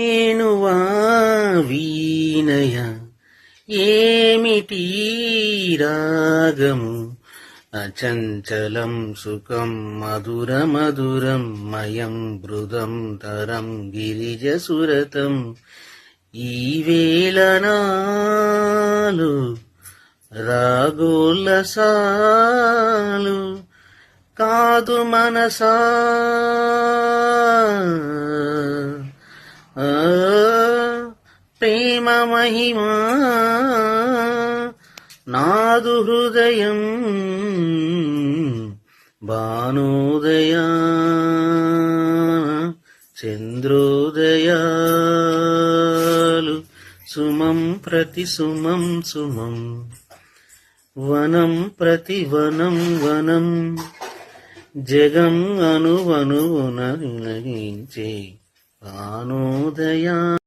ఏనువా వీణయ ఏమిటీ రాగము అచంచలం సుఖం మధుర మధురం మయం మృదం తరం గిరిజసురతం ఈ వేళనాలు రాగోల్లసాలు కాదు మనసా ప్రేమ మహిమా నాదు హృదయం భానోదయా చంద్రోదయాలు సుమం ప్రతి సుమం సుమం వనం ప్రతి వనం వనం జగం అనువనువున భానోదయా